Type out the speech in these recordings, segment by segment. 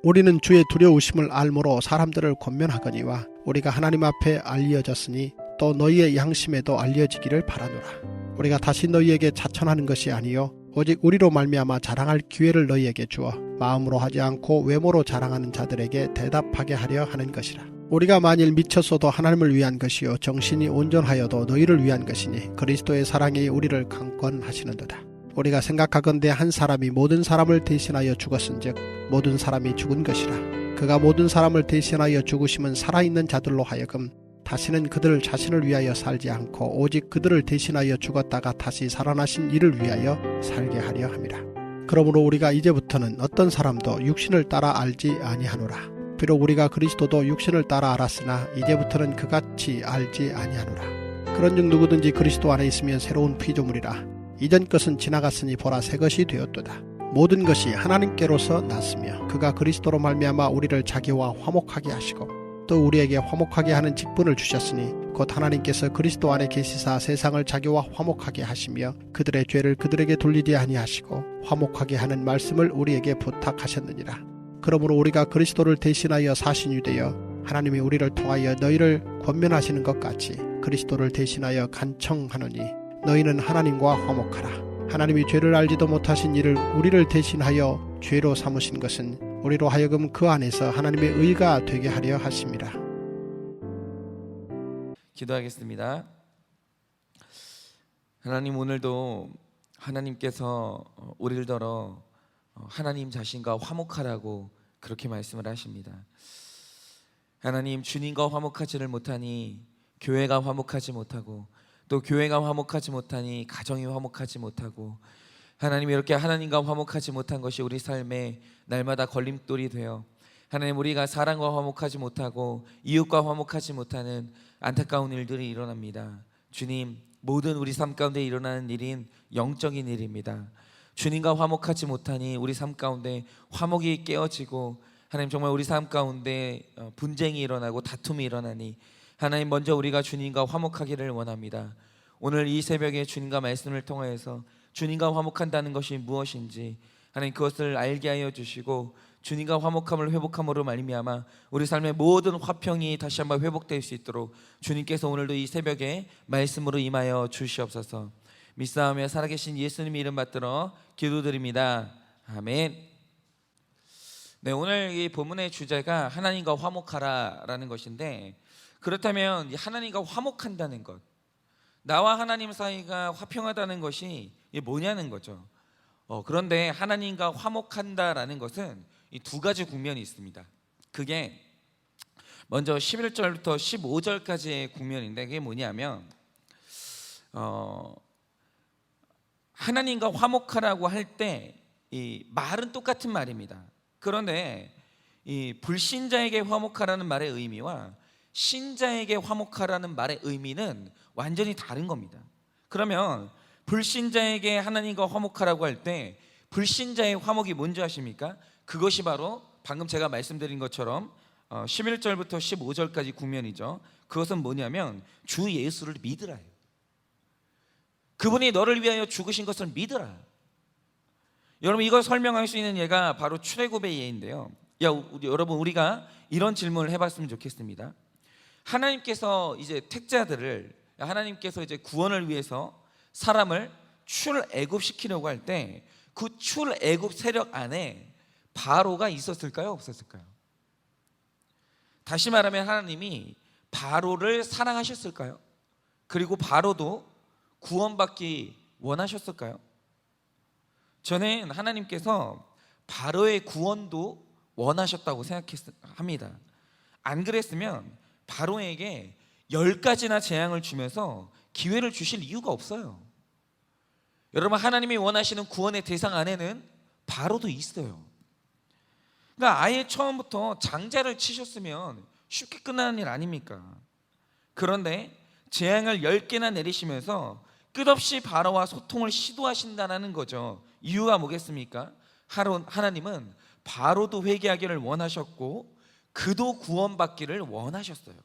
우리는 주의 두려우심을 알므로 사람들을 권면하거니와 우리가 하나님 앞에 알려졌으니 또 너희의 양심에도 알려지기를 바라노라. 우리가 다시 너희에게 자천하는 것이 아니요 오직 우리로 말미암아 자랑할 기회를 너희에게 주어 마음으로 하지 않고 외모로 자랑하는 자들에게 대답하게 하려 하는 것이라. 우리가 만일 미쳤어도 하나님을 위한 것이요 정신이 온전하여도 너희를 위한 것이니 그리스도의 사랑이 우리를 강권하시는도다. 우리가 생각하건대 한 사람이 모든 사람을 대신하여 죽었은즉 모든 사람이 죽은 것이라. 그가 모든 사람을 대신하여 죽으심은 살아있는 자들로 하여금 다시는 그들 자신을 위하여 살지 않고 오직 그들을 대신하여 죽었다가 다시 살아나신 이를 위하여 살게 하려 함이라. 그러므로 우리가 이제부터는 어떤 사람도 육신을 따라 알지 아니하노라. 비록 우리가 그리스도도 육신을 따라 알았으나 이제부터는 그같이 알지 아니하노라. 그런즉 누구든지 그리스도 안에 있으면 새로운 피조물이라. 이전 것은 지나갔으니 보라 새 것이 되었도다. 모든 것이 하나님께로서 났으며 그가 그리스도로 말미암아 우리를 자기와 화목하게 하시고 또 우리에게 화목하게 하는 직분을 주셨으니 곧 하나님께서 그리스도 안에 계시사 세상을 자기와 화목하게 하시며 그들의 죄를 그들에게 돌리지 아니하시고 화목하게 하는 말씀을 우리에게 부탁하셨느니라. 그러므로 우리가 그리스도를 대신하여 사신이 되어 하나님이 우리를 통하여 너희를 권면하시는 것 같이 그리스도를 대신하여 간청하노니 너희는 하나님과 화목하라. 하나님이 죄를 알지도 못하신 이를 우리를 대신하여 죄로 삼으신 것은 우리로 하여금 그 안에서 하나님의 의가 되게 하려 하심이라. 기도하겠습니다. 하나님, 오늘도 하나님께서 우리를 더러 하나님 자신과 화목하라고 그렇게 말씀을 하십니다. 하나님, 주님과 화목하지를 못하니 교회가 화목하지 못하고 또 교회가 화목하지 못하니 가정이 화목하지 못하고 하나님, 이렇게 하나님과 화목하지 못한 것이 우리 삶에 날마다 걸림돌이 되어 하나님, 우리가 사랑과 화목하지 못하고 이웃과 화목하지 못하는 안타까운 일들이 일어납니다. 주님, 모든 우리 삶 가운데 일어나는 일인 영적인 일입니다. 주님과 화목하지 못하니 우리 삶 가운데 화목이 깨어지고 하나님, 정말 우리 삶 가운데 분쟁이 일어나고 다툼이 일어나니 하나님, 먼저 우리가 주님과 화목하기를 원합니다. 오늘 이 새벽에 주님과 말씀을 통하여서 주님과 화목한다는 것이 무엇인지 하나님 그것을 알게 하여 주시고 주님과 화목함을 회복함으로 말미암아 우리 삶의 모든 화평이 다시 한번 회복될 수 있도록 주님께서 오늘도 이 새벽에 말씀으로 임하여 주시옵소서. 믿사오며 살아계신 예수님의 이름 받들어 기도드립니다. 아멘. 네, 오늘 이 본문의 주제가 하나님과 화목하라라는 것인데, 그렇다면 하나님과 화목한다는 것, 나와 하나님 사이가 화평하다는 것이 뭐냐는 거죠. 그런데 하나님과 화목한다라는 것은 이 두 가지 국면이 있습니다. 그게 먼저 11절부터 15절까지의 국면인데, 그게 뭐냐면 하나님과 화목하라고 할 때 이 말은 똑같은 말입니다. 그런데 이 불신자에게 화목하라는 말의 의미와 신자에게 화목하라는 말의 의미는 완전히 다른 겁니다. 그러면 불신자에게 하나님과 화목하라고 할 때 불신자의 화목이 뭔지 아십니까? 그것이 바로 방금 제가 말씀드린 것처럼 11절부터 15절까지 국면이죠. 그것은 뭐냐면 주 예수를 믿으라요. 그분이 너를 위하여 죽으신 것을 믿으라. 여러분, 이걸 설명할 수 있는 예가 바로 출애굽의 예인데요. 여러분, 우리가 이런 질문을 해봤으면 좋겠습니다. 하나님께서 이제 택자들을, 하나님께서 이제 구원을 위해서 사람을 출애굽시키려고 할 때 그 출애굽 세력 안에 바로가 있었을까요? 없었을까요? 다시 말하면 하나님이 바로를 사랑하셨을까요? 그리고 바로도 구원받기 원하셨을까요? 저는 하나님께서 바로의 구원도 원하셨다고 생각합니다. 안 그랬으면 바로에게 10가지나 재앙을 주면서 기회를 주실 이유가 없어요. 여러분, 하나님이 원하시는 구원의 대상 안에는 바로도 있어요. 그러니까 아예 처음부터 장자를 치셨으면 쉽게 끝나는 일 아닙니까? 그런데 재앙을 10개나 내리시면서 끝없이 바로와 소통을 시도하신다는 거죠. 이유가 뭐겠습니까? 하나님은 바로도 회개하기를 원하셨고 그도 구원받기를 원하셨어요.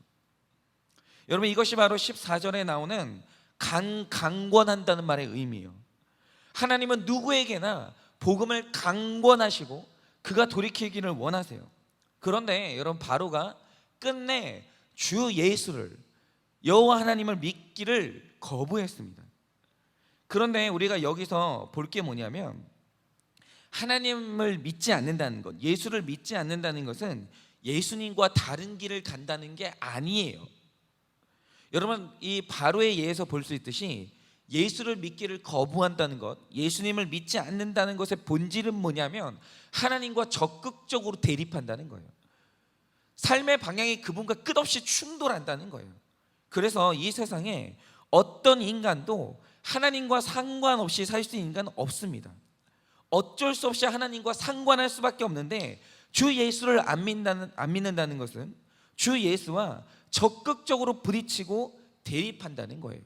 여러분, 이것이 바로 14절에 나오는 강권한다는 말의 의미예요. 하나님은 누구에게나 복음을 강권하시고 그가 돌이키기를 원하세요. 그런데 여러분, 바로가 끝내 주 예수를, 여호와 하나님을 믿기를 거부했습니다. 그런데 우리가 여기서 볼 게 뭐냐면, 하나님을 믿지 않는다는 것, 예수를 믿지 않는다는 것은 예수님과 다른 길을 간다는 게 아니에요. 여러분, 이 바로의 예에서 볼 수 있듯이 예수를 믿기를 거부한다는 것, 예수님을 믿지 않는다는 것의 본질은 뭐냐면 하나님과 적극적으로 대립한다는 거예요. 삶의 방향이 그분과 끝없이 충돌한다는 거예요. 그래서 이 세상에 어떤 인간도 하나님과 상관없이 살 수 있는 인간은 없습니다. 어쩔 수 없이 하나님과 상관할 수밖에 없는데, 주 예수를 안 믿는다는 것은 주 예수와 적극적으로 부딪히고 대립한다는 거예요.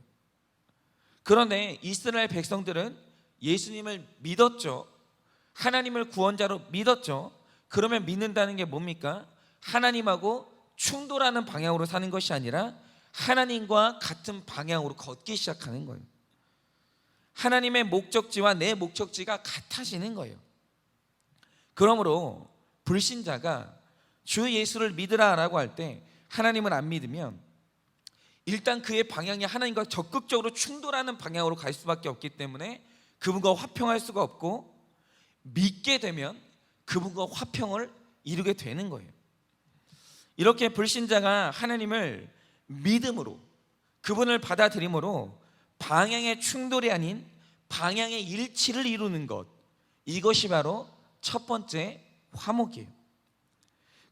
그런데 이스라엘 백성들은 예수님을 믿었죠. 하나님을 구원자로 믿었죠. 그러면 믿는다는 게 뭡니까? 하나님하고 충돌하는 방향으로 사는 것이 아니라 하나님과 같은 방향으로 걷기 시작하는 거예요. 하나님의 목적지와 내 목적지가 같아지는 거예요. 그러므로 불신자가 주 예수를 믿으라라고 할 때 하나님을 안 믿으면 일단 그의 방향이 하나님과 적극적으로 충돌하는 방향으로 갈 수밖에 없기 때문에 그분과 화평할 수가 없고, 믿게 되면 그분과 화평을 이루게 되는 거예요. 이렇게 불신자가 하나님을 믿음으로, 그분을 받아들임으로 방향의 충돌이 아닌 방향의 일치를 이루는 것, 이것이 바로 첫 번째 화목이에요.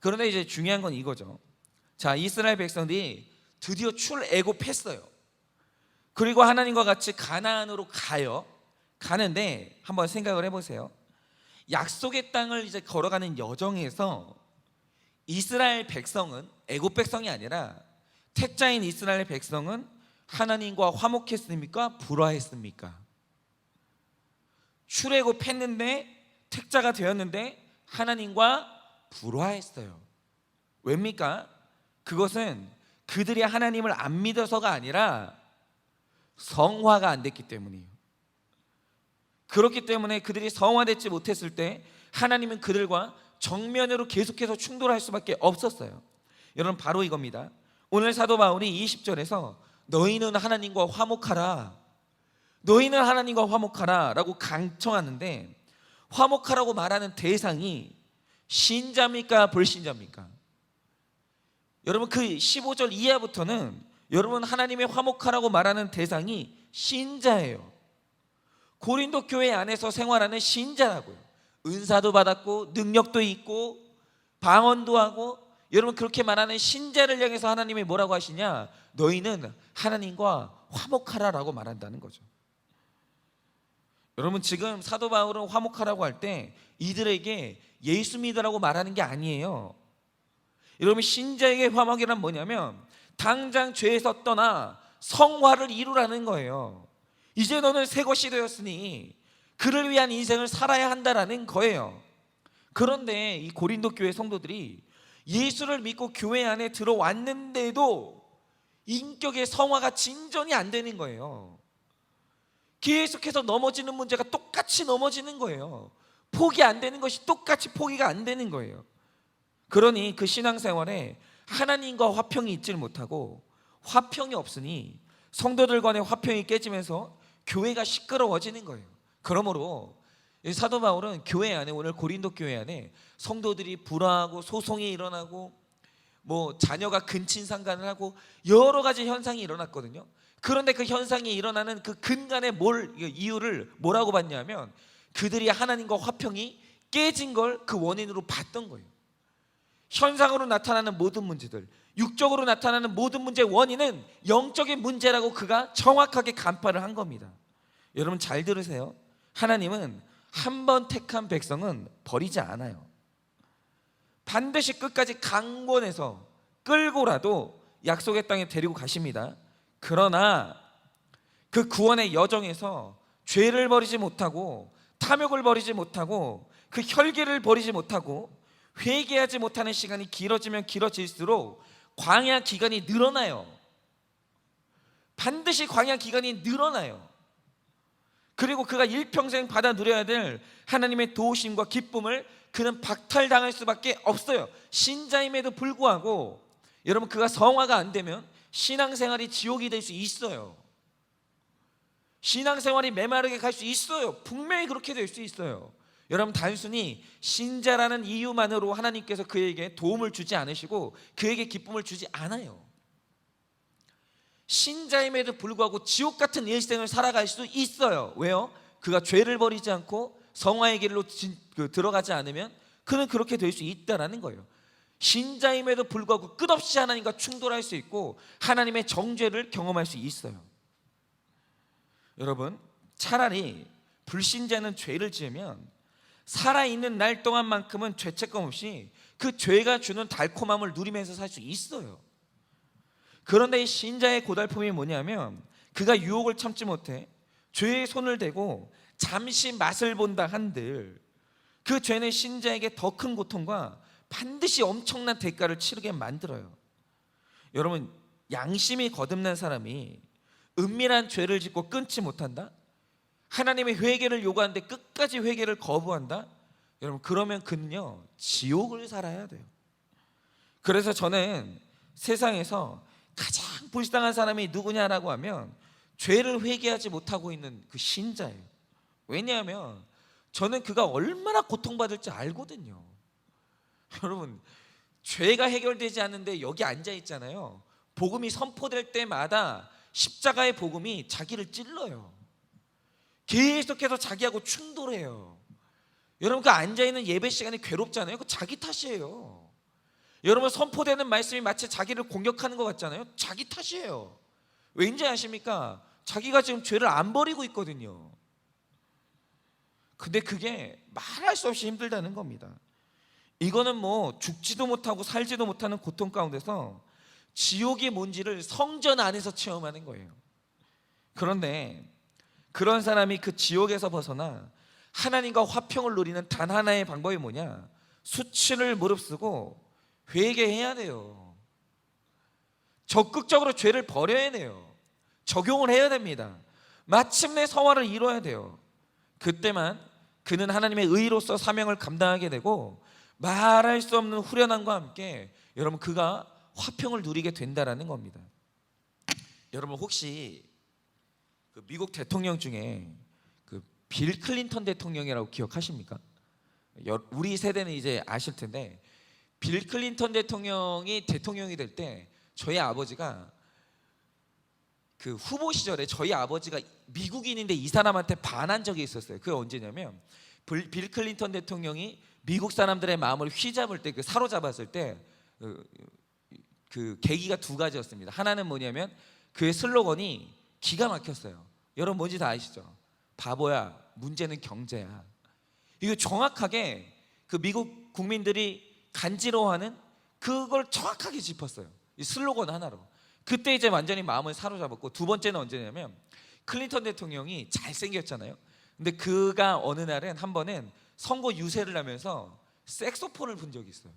그런데 이제 중요한 건 이거죠. 자, 이스라엘 백성들이 드디어 출애굽했어요. 그리고 하나님과 같이 가나안으로 가는데 한번 생각을 해보세요. 약속의 땅을 이제 걸어가는 여정에서 이스라엘 백성은, 애굽 백성이 아니라 택자인 이스라엘 백성은 하나님과 화목했습니까? 불화했습니까? 출애굽했는데, 택자가 되었는데 하나님과 불화했어요. 왜입니까? 그것은 그들이 하나님을 안 믿어서가 아니라 성화가 안 됐기 때문이에요. 그렇기 때문에 그들이 성화되지 못했을 때 하나님은 그들과 정면으로 계속해서 충돌할 수밖에 없었어요. 여러분, 바로 이겁니다. 오늘 사도 바울이 20절에서 너희는 하나님과 화목하라, 너희는 하나님과 화목하라 라고 강청하는데, 화목하라고 말하는 대상이 신자입니까? 불신자입니까? 여러분, 그 15절 이하부터는 여러분, 하나님의 화목하라고 말하는 대상이 신자예요. 고린도 교회 안에서 생활하는 신자라고요. 은사도 받았고 능력도 있고 방언도 하고, 여러분, 그렇게 말하는 신자를 향해서 하나님이 뭐라고 하시냐? 너희는 하나님과 화목하라라고 말한다는 거죠. 여러분, 지금 사도 바울은 화목하라고 할 때 이들에게 예수 믿으라고 말하는 게 아니에요. 여러분, 신자에게 화목이란 뭐냐면 당장 죄에서 떠나 성화를 이루라는 거예요. 이제 너는 새 것이 되었으니 그를 위한 인생을 살아야 한다라는 거예요. 그런데 이 고린도 교회 성도들이 예수를 믿고 교회 안에 들어왔는데도 인격의 성화가 진전이 안 되는 거예요. 계속해서 넘어지는 문제가 똑같이 넘어지는 거예요. 포기 안 되는 것이 똑같이 포기가 안 되는 거예요. 그러니 그 신앙생활에 하나님과 화평이 있질 못하고, 화평이 없으니 성도들 간의 화평이 깨지면서 교회가 시끄러워지는 거예요. 그러므로 사도 바울은 교회 안에, 오늘 고린도 교회 안에 성도들이 불화하고 소송이 일어나고 자녀가 근친상간을 하고 여러 가지 현상이 일어났거든요. 그런데 그 현상이 일어나는 그 근간의 이유를 뭐라고 봤냐면 그들이 하나님과 화평이 깨진 걸 그 원인으로 봤던 거예요. 현상으로 나타나는 모든 문제들, 육적으로 나타나는 모든 문제의 원인은 영적인 문제라고 그가 정확하게 간파를 한 겁니다. 여러분, 잘 들으세요. 하나님은 한 번 택한 백성은 버리지 않아요. 반드시 끝까지 강권해서 끌고라도 약속의 땅에 데리고 가십니다. 그러나 그 구원의 여정에서 죄를 버리지 못하고 탐욕을 버리지 못하고 그 혈기를 버리지 못하고 회개하지 못하는 시간이 길어지면 길어질수록 광야 기간이 늘어나요. 반드시 광야 기간이 늘어나요. 그리고 그가 일평생 받아 누려야 될 하나님의 도우심과 기쁨을 그는 박탈당할 수밖에 없어요. 신자임에도 불구하고 여러분, 그가 성화가 안 되면 신앙생활이 지옥이 될 수 있어요. 신앙생활이 메마르게 갈 수 있어요. 분명히 그렇게 될 수 있어요. 여러분, 단순히 신자라는 이유만으로 하나님께서 그에게 도움을 주지 않으시고 그에게 기쁨을 주지 않아요. 신자임에도 불구하고 지옥 같은 일생을 살아갈 수 있어요. 왜요? 그가 죄를 버리지 않고 성화의 길로 들어가지 않으면 그는 그렇게 될 수 있다는 거예요. 신자임에도 불구하고 끝없이 하나님과 충돌할 수 있고 하나님의 정죄를 경험할 수 있어요. 여러분, 차라리 불신자는 죄를 지으면 살아있는 날 동안만큼은 죄책감 없이 그 죄가 주는 달콤함을 누리면서 살 수 있어요. 그런데 이 신자의 고달픔이 뭐냐면 그가 유혹을 참지 못해 죄에 손을 대고 잠시 맛을 본다 한들 그 죄는 신자에게 더 큰 고통과 반드시 엄청난 대가를 치르게 만들어요. 여러분, 양심이 거듭난 사람이 은밀한 죄를 짓고 끊지 못한다? 하나님의 회개를 요구하는데 끝까지 회개를 거부한다? 여러분, 그러면 그는요 지옥을 살아야 돼요. 그래서 저는 세상에서 가장 불쌍한 사람이 누구냐라고 하면 죄를 회개하지 못하고 있는 그 신자예요. 왜냐하면 저는 그가 얼마나 고통받을지 알거든요. 여러분, 죄가 해결되지 않는데 여기 앉아 있잖아요. 복음이 선포될 때마다 십자가의 복음이 자기를 찔러요. 계속해서 자기하고 충돌해요. 여러분, 그 앉아있는 예배 시간이 괴롭잖아요. 그거 자기 탓이에요. 여러분, 선포되는 말씀이 마치 자기를 공격하는 것 같잖아요. 자기 탓이에요. 왠지 아십니까? 자기가 지금 죄를 안 버리고 있거든요. 근데 그게 말할 수 없이 힘들다는 겁니다. 이거는 뭐 죽지도 못하고 살지도 못하는 고통 가운데서 지옥이 뭔지를 성전 안에서 체험하는 거예요. 그런데 그런 사람이 그 지옥에서 벗어나 하나님과 화평을 누리는 단 하나의 방법이 뭐냐? 수치를 무릅쓰고 회개해야 돼요. 적극적으로 죄를 버려야 돼요. 적용을 해야 됩니다. 마침내 성화를 이뤄야 돼요. 그때만 그는 하나님의 의로서 사명을 감당하게 되고 말할 수 없는 후련함과 함께 여러분, 그가 화평을 누리게 된다라는 겁니다. 여러분, 혹시 그 미국 대통령 중에 그 빌 클린턴 대통령이라고 기억하십니까? 우리 세대는 이제 아실 텐데 빌 클린턴 대통령이 될 때 저희 아버지가 그 후보 시절에 저희 아버지가 미국인인데 이 사람한테 반한 적이 있었어요. 그게 언제냐면 빌 클린턴 대통령이 미국 사람들의 마음을 휘잡을 때, 그 사로잡았을 때 그 계기가 두 가지였습니다. 하나는 뭐냐면 그의 슬로건이 기가 막혔어요. 여러분, 뭔지 다 아시죠? 바보야, 문제는 경제야. 이거 정확하게 그 미국 국민들이 간지러워하는 그걸 정확하게 짚었어요. 이 슬로건 하나로. 그때 이제 완전히 마음을 사로잡았고, 두 번째는 언제냐면 클린턴 대통령이 잘생겼잖아요. 근데 그가 어느 날은 한 번은 선거 유세를 하면서 색소폰을 분 적이 있어요.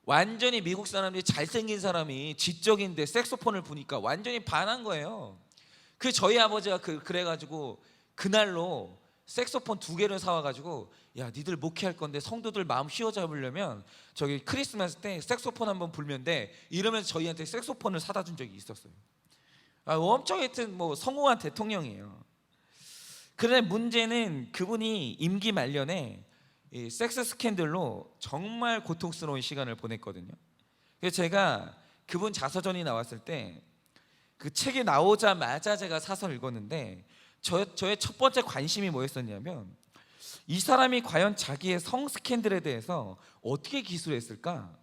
완전히 미국 사람들이 잘생긴 사람이 지적인데 색소폰을 부니까 완전히 반한 거예요. 그 저희 아버지가 그래가지고 그날로 색소폰 2개를 사와가지고, 야, 니들 목회할 건데 성도들 마음 휘어잡으려면 저기 크리스마스 때 색소폰 한번 불면 돼, 이러면서 저희한테 색소폰을 사다 준 적이 있었어요. 엄청 하여튼 뭐 성공한 대통령이에요. 그런데 문제는 그분이 임기 말년에 이 섹스 스캔들로 정말 고통스러운 시간을 보냈거든요. 그래서 제가 그분 자서전이 나왔을 때 그 책이 나오자마자 제가 사서 읽었는데 저의 첫 번째 관심이 뭐였었냐면 이 사람이 과연 자기의 성 스캔들에 대해서 어떻게 기술했을까?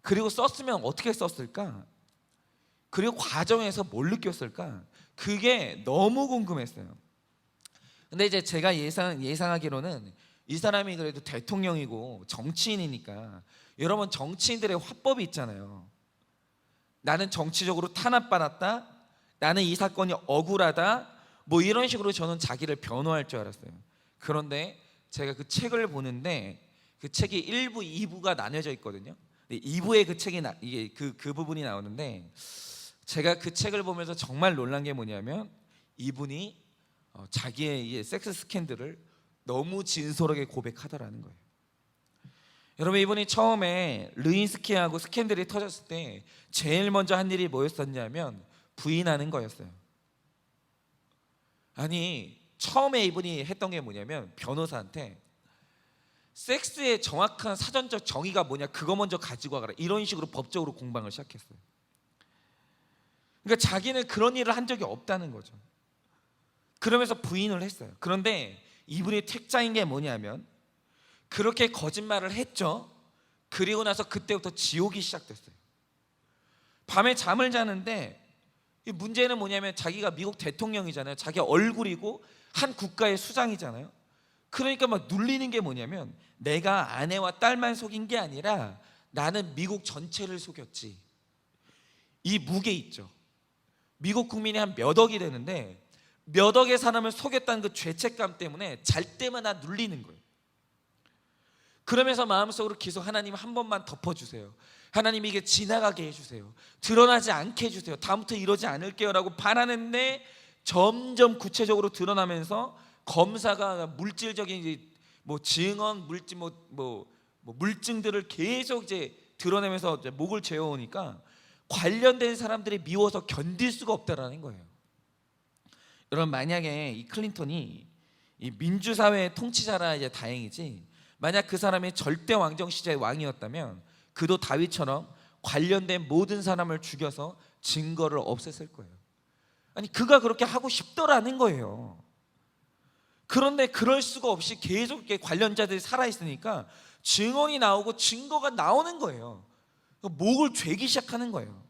그리고 썼으면 어떻게 썼을까? 그리고 과정에서 뭘 느꼈을까? 그게 너무 궁금했어요. 근데 이제 제가 예상하기로는 이 사람이 그래도 대통령이고 정치인이니까, 여러분, 정치인들의 화법이 있잖아요. 나는 정치적으로 탄압받았다, 나는 이 사건이 억울하다, 뭐 이런 식으로 저는 자기를 변호할 줄 알았어요. 그런데 제가 그 책을 보는데 그 책이 1부, 2부가 나뉘어져 있거든요. 2부에 그 책이 이게 그 부분이 나오는데, 제가 그 책을 보면서 정말 놀란 게 뭐냐면 이분이 자기의 이 섹스 스캔들을 너무 진솔하게 고백하더라는 거예요. 여러분, 이분이 처음에 르인스키하고 스캔들이 터졌을 때 제일 먼저 한 일이 뭐였었냐면 부인하는 거였어요. 아니, 처음에 이분이 했던 게 뭐냐면 변호사한테 섹스의 정확한 사전적 정의가 뭐냐, 그거 먼저 가지고 와가라, 이런 식으로 법적으로 공방을 시작했어요. 그러니까 자기는 그런 일을 한 적이 없다는 거죠. 그러면서 부인을 했어요. 그런데 이분이 택자인 게 뭐냐면 그렇게 거짓말을 했죠. 그리고 나서 그때부터 지옥이 시작됐어요. 밤에 잠을 자는데 이 문제는 뭐냐면 자기가 미국 대통령이잖아요. 자기 얼굴이고 한 국가의 수장이잖아요. 그러니까 막 눌리는 게 뭐냐면 내가 아내와 딸만 속인 게 아니라 나는 미국 전체를 속였지. 이 무게 있죠. 미국 국민이 한 몇 억이 되는데 몇 억의 사람을 속였다는 그 죄책감 때문에 잘 때마다 눌리는 거예요. 그러면서 마음속으로 계속 하나님 한 번만 덮어주세요. 하나님 이게 지나가게 해주세요. 드러나지 않게 해주세요. 다음부터 이러지 않을게요 라고 바라는데 점점 구체적으로 드러나면서 검사가 물질적인 뭐 증언, 물증들을 계속 이제 드러내면서 이제 목을 죄어오니까 관련된 사람들이 미워서 견딜 수가 없다라는 거예요. 여러분, 만약에 이 클린턴이 이 민주사회의 통치자라 이제 다행이지, 만약 그 사람이 절대 왕정 시대의 왕이었다면 그도 다윗처럼 관련된 모든 사람을 죽여서 증거를 없앴을 거예요. 아니, 그가 그렇게 하고 싶더라는 거예요. 그런데 그럴 수가 없이 계속 이렇게 관련자들이 살아있으니까 증언이 나오고 증거가 나오는 거예요. 목을 죄기 시작하는 거예요.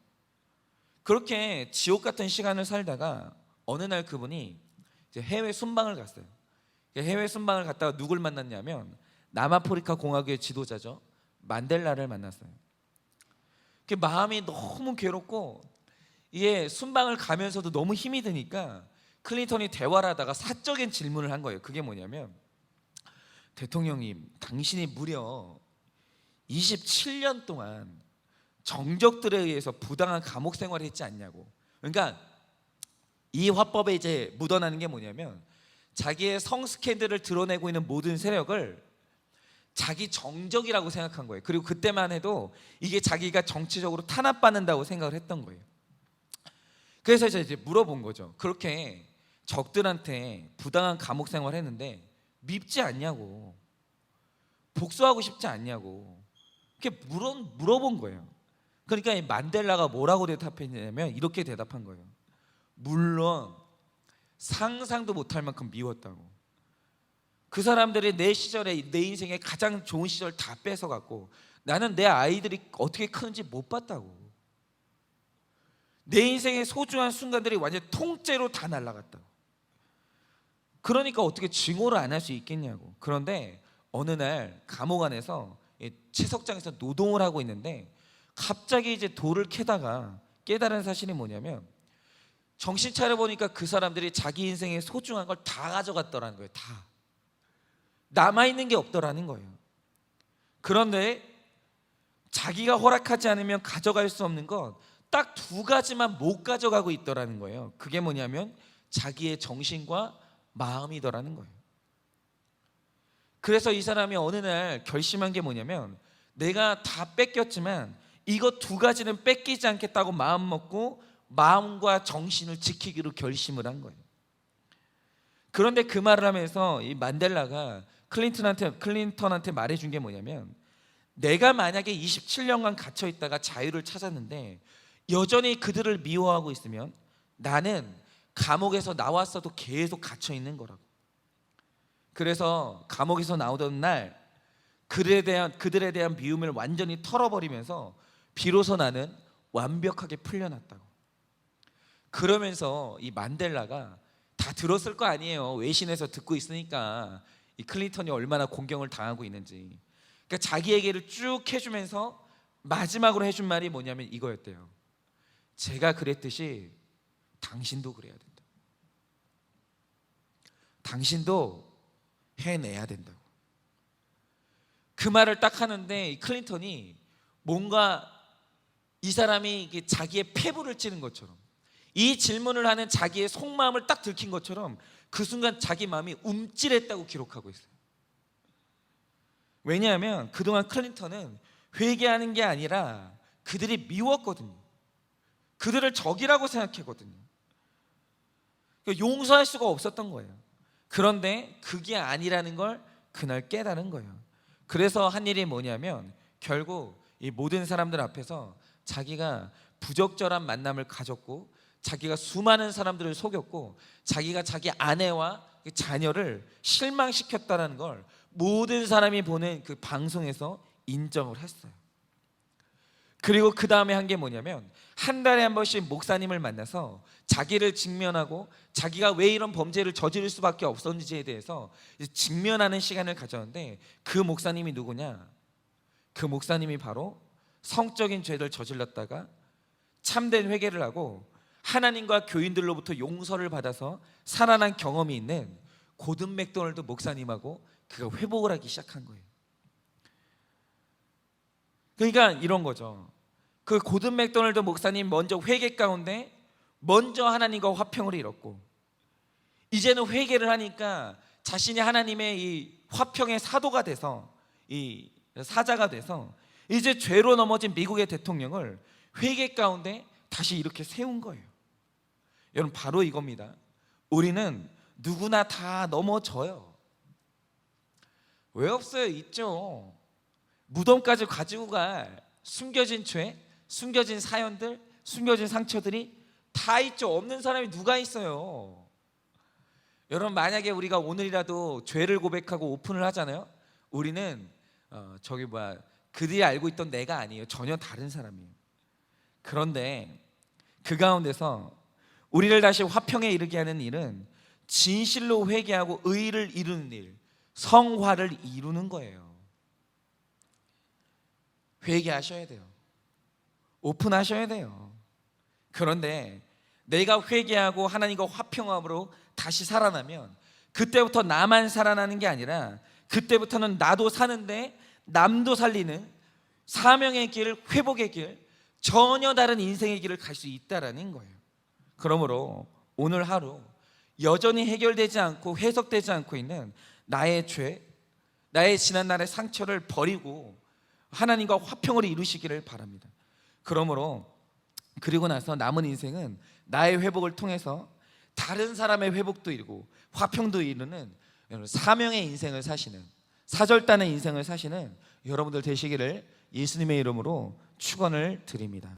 그렇게 지옥 같은 시간을 살다가 어느 날 그분이 이제 해외 순방을 갔어요. 해외 순방을 갔다가 누굴 만났냐면 남아프리카 공화국의 지도자죠. 만델라를 만났어요. 마음이 너무 괴롭고 이게 순방을 가면서도 너무 힘이 드니까 클린턴이 대화를 하다가 사적인 질문을 한 거예요. 그게 뭐냐면, 대통령님, 당신이 무려 27년 동안 정적들에 의해서 부당한 감옥 생활을 했지 않냐고. 그러니까 이 화법에 이제 묻어나는 게 뭐냐면 자기의 성 스캔들을 드러내고 있는 모든 세력을 자기 정적이라고 생각한 거예요. 그리고 그때만 해도 이게 자기가 정치적으로 탄압받는다고 생각을 했던 거예요. 그래서 이제 물어본 거죠. 그렇게 적들한테 부당한 감옥 생활을 했는데 밉지 않냐고, 복수하고 싶지 않냐고, 이렇게 물어본 거예요. 그러니까 이 만델라가 뭐라고 대답했냐면 이렇게 대답한 거예요. 물론 상상도 못할 만큼 미웠다고. 그 사람들이 내 시절에, 내 인생의 가장 좋은 시절 다 뺏어갔고 나는 내 아이들이 어떻게 크는지 못 봤다고. 내 인생의 소중한 순간들이 완전 통째로 다 날아갔다고. 그러니까 어떻게 증오를 안 할 수 있겠냐고. 그런데 어느 날 감옥 안에서 채석장에서 노동을 하고 있는데 갑자기 이제 돌을 캐다가 깨달은 사실이 뭐냐면, 정신 차려보니까 그 사람들이 자기 인생의 소중한 걸 다 가져갔더라는 거예요. 다 남아있는 게 없더라는 거예요. 그런데 자기가 허락하지 않으면 가져갈 수 없는 것 딱 두 가지만 못 가져가고 있더라는 거예요. 그게 뭐냐면 자기의 정신과 마음이더라는 거예요. 그래서 이 사람이 어느 날 결심한 게 뭐냐면, 내가 다 뺏겼지만 이거 두 가지는 뺏기지 않겠다고 마음 먹고 마음과 정신을 지키기로 결심을 한 거예요. 그런데 그 말을 하면서 이 만델라가 클린턴한테 말해준 게 뭐냐면, 내가 만약에 27년간 갇혀 있다가 자유를 찾았는데 여전히 그들을 미워하고 있으면 나는 감옥에서 나왔어도 계속 갇혀 있는 거라고. 그래서 감옥에서 나오던 날 그들에 대한 미움을 완전히 털어버리면서 비로소 나는 완벽하게 풀려났다고. 그러면서 이 만델라가 다 들었을 거 아니에요. 외신에서 듣고 있으니까 이 클린턴이 얼마나 공경을 당하고 있는지. 그러니까 자기 얘기를 쭉 해주면서 마지막으로 해준 말이 뭐냐면 이거였대요. 제가 그랬듯이 당신도 그래야 된다. 당신도 해내야 된다고. 그 말을 딱 하는데 이 클린턴이 뭔가 이 사람이 자기의 폐부를 찌는 것처럼, 이 질문을 하는 자기의 속마음을 딱 들킨 것처럼 그 순간 자기 마음이 움찔했다고 기록하고 있어요. 왜냐하면 그동안 클린턴은 회개하는 게 아니라 그들이 미웠거든요. 그들을 적이라고 생각했거든요. 용서할 수가 없었던 거예요. 그런데 그게 아니라는 걸 그날 깨달은 거예요. 그래서 한 일이 뭐냐면 결국 이 모든 사람들 앞에서 자기가 부적절한 만남을 가졌고, 자기가 수많은 사람들을 속였고, 자기가 자기 아내와 자녀를 실망시켰다는 걸 모든 사람이 보는 그 방송에서 인정을 했어요. 그리고 그 다음에 한 게 뭐냐면 한 달에 한 번씩 목사님을 만나서 자기를 직면하고 자기가 왜 이런 범죄를 저지를 수밖에 없었는지에 대해서 직면하는 시간을 가졌는데, 그 목사님이 누구냐? 그 목사님이 바로 성적인 죄를 저질렀다가 참된 회개를 하고 하나님과 교인들로부터 용서를 받아서 살아난 경험이 있는 고든 맥도널드 목사님하고 그가 회복을 하기 시작한 거예요. 그러니까 이런 거죠. 그 고든 맥도널드 목사님 먼저 회개 가운데 먼저 하나님과 화평을 이뤘고, 이제는 회개를 하니까 자신이 하나님의 이 화평의 사도가 돼서, 이 사자가 돼서 이제 죄로 넘어진 미국의 대통령을 회개 가운데 다시 이렇게 세운 거예요. 여러분, 바로 이겁니다. 우리는 누구나 다 넘어져요. 왜 없어요? 있죠. 무덤까지 가지고 갈 숨겨진 죄, 숨겨진 사연들, 숨겨진 상처들이 다 있죠. 없는 사람이 누가 있어요? 여러분, 만약에 우리가 오늘이라도 죄를 고백하고 오픈을 하잖아요. 우리는 그들이 알고 있던 내가 아니에요. 전혀 다른 사람이에요. 그런데 그 가운데서 우리를 다시 화평에 이르게 하는 일은 진실로 회개하고 의를 이루는 일, 성화를 이루는 거예요. 회개하셔야 돼요. 오픈하셔야 돼요. 그런데 내가 회개하고 하나님과 화평함으로 다시 살아나면 그때부터 나만 살아나는 게 아니라 그때부터는 나도 사는데 남도 살리는 사명의 길, 회복의 길, 전혀 다른 인생의 길을 갈 수 있다라는 거예요. 그러므로 오늘 하루 여전히 해결되지 않고 해석되지 않고 있는 나의 죄, 나의 지난날의 상처를 버리고 하나님과 화평을 이루시기를 바랍니다. 그리고 나서 남은 인생은 나의 회복을 통해서 다른 사람의 회복도 이루고 화평도 이루는 사명의 인생을 사시는, 사절단의 인생을 사시는 여러분들 되시기를 예수님의 이름으로 축원을 드립니다.